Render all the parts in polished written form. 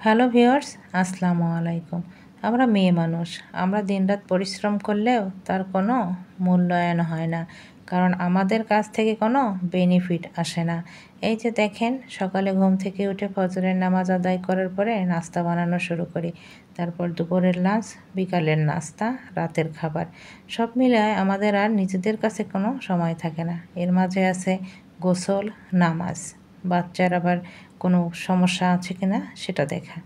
Hello viewers, আসসালামু আলাইকুম। আমরা মেয়ে মানুষ, আমরা দিনরাত পরিশ্রম করলেও তার কোনো মূল্যায়ন হয় না, কারণ আমাদের কাছ থেকে কোনো বেনিফিট আসে না। এই যে দেখেন, সকালে ঘুম থেকে উঠে ফজরের নামাজ আদায় করার পরে নাস্তা বানানো শুরু করি, তারপর দুপুরের লাঞ্চ, বিকালের নাস্তা, রাতের খাবার, সব মিলায় আমাদের আর নিজেদের কাছে কোনো সময় থাকে না। এর মাঝে আছে গোসল, নামাজ, বাচ্চার আবার কোনো সমস্যা আছে কিনা সেটা দেখা।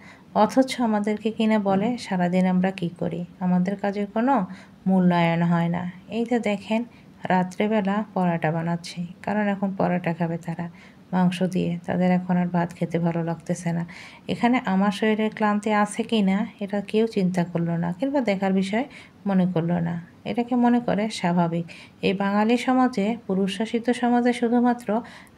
অথচ আমাদেরকে কিনা বলে সারাদিন আমরা কি করি, আমাদের কাজের কোনো মূল্যায়ন হয় না। এই যে দেখেন, রাত্রেবেলা পরোটা বানাচ্ছি, কারণ এখন পরোটা খাবে তারা মাংস দিয়ে, তাদের এখন আর ভাত খেতে ভালো লাগতেছে না। এখানে আমার শরীরে ক্লান্তি আছে কি না এটা কেউ চিন্তা করলো না, কিংবা দেখার বিষয় মনে করলো না। এটাকে মনে করে স্বাভাবিক। এই বাঙালি সমাজে, পুরুষ শাসিত সমাজে শুধুমাত্র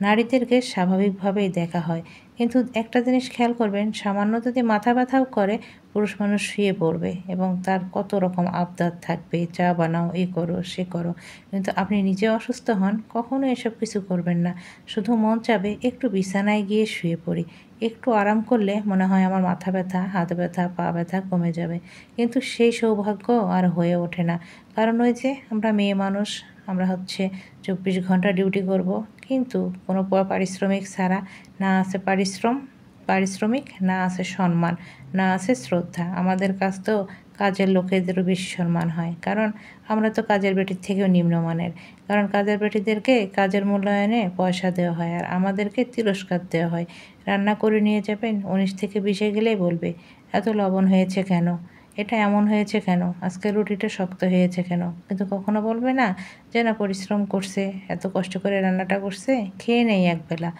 নারীদেরকে স্বাভাবিকভাবেই দেখা হয়। কিন্তু একটা জিনিস খেয়াল করবেন, সামান্য যদি মাথা ব্যথাও করে, পুরুষ মানুষ শুয়ে পড়বে এবং তার কত রকম আবদার থাকবে, চা বানাও, এ করো, সে করো। কিন্তু আপনি নিজে অসুস্থ হন, কখনো এসব কিছু করবেন না। শুধু মন চাবে একটু বিছানায় গিয়ে শুয়ে পড়ি, একটু আরাম করলে মনে হয় আমার মাথা ব্যথা, হাত ব্যথা, পা ব্যথা কমে যাবে। কিন্তু সেই সৌভাগ্য আর হয়ে ওঠে না, কারণ ওই যে আমরা মেয়ে মানুষ, আমরা 24 ঘন্টা ডিউটি করব, কিন্তু কোনো পারিশ্রমিক ছাড়া। না আছে পারিশ্রমিক, না আছে সম্মান, না আছে শ্রদ্ধা। আমাদের কাছ তো কাজের লোকেদেরও বেশি সম্মান হয়, কারণ আমরা তো কাজের বেটির থেকেও নিম্নমানের। কারণ কাজের বেটিদেরকে কাজের মূল্যায়নে পয়সা দেওয়া হয়, আর আমাদেরকে তিরস্কার দেওয়া হয়। রান্না করে নিয়ে যাবেন, 19 থেকে 20-এ গেলেই বলবে, এত লবণ হয়েছে কেন, এটা এমন হয়েছে কেন, আজকে রুটিটা শক্ত হয়েছে কেন। কিন্তু কখনো বলবে না যে না, পরিশ্রম করছে, এত কষ্ট করে রান্নাটা করছে, খেয়ে নেই একবেলা,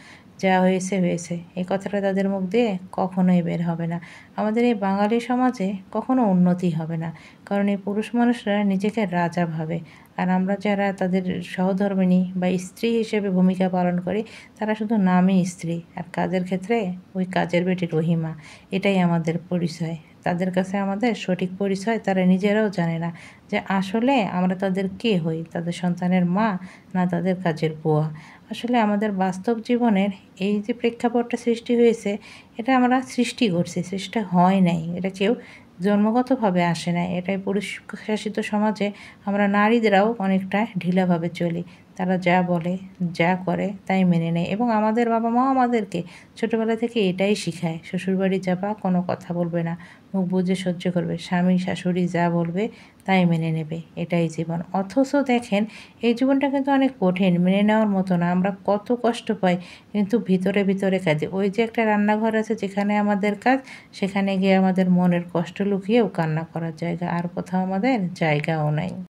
যা হয়েছে হয়েছে। এই কথাটা তাদের মুখ দিয়ে কখনোই বের হবে না। আমাদের এই বাঙালি সমাজে কখনো উন্নতি হবে না, কারণ এই পুরুষ মানুষরা নিজেকে রাজা ভাবে। আর আমরা যারা তাদের সহধর্মিণী বা স্ত্রী হিসেবে ভূমিকা পালন করি, তারা শুধু নামই স্ত্রী, আর কাজের ক্ষেত্রে ওই কাজের বেটি রহিমা। এটাই আমাদের পরিচয়। তাদের কাছে আমাদের সঠিক পরিচয় তারা নিজেরাও জানে না, যে আসলে আমরা তাদের কে হই, তাদের সন্তানের মা না তাদের কাজের বুয়া। আসলে আমাদের বাস্তব জীবনের এই যে প্রেক্ষাপটটা সৃষ্টি হয়েছে, এটা আমরা সৃষ্টি করছি, সৃষ্টি হয় নাই। এটা কেউ জন্মগতভাবে আসে নাই। এটাই পুরুষ শাসিত সমাজে আমরা নারীদেরাও অনেকটা ঢিলাভাবে চলি। তারা যা বলে, যা করে তাই মেনে নেয়, এবং আমাদের বাবা মাও আমাদেরকে ছোটোবেলা থেকে এটাই শিখায়। শ্বশুরবাড়ি যাবা, কোনো কথা বলবে না, মুখ বুজে সহ্য করবে, স্বামী শাশুড়ি যা বলবে তাই মেনে নেবে, এটাই জীবন। অথচ দেখেন, এই জীবনটা কিন্তু অনেক কঠিন, মেনে নেওয়ার মতো না। আমরা কত কষ্ট পাই, কিন্তু ভিতরে ভিতরে কাঁদি। ওই যে একটা রান্নাঘর আছে যেখানে আমাদের কাজ, সেখানে গিয়ে আমাদের মনের কষ্ট লুকিয়েও কান্না করার জায়গা, আর কোথাও আমাদের জায়গাও নাই।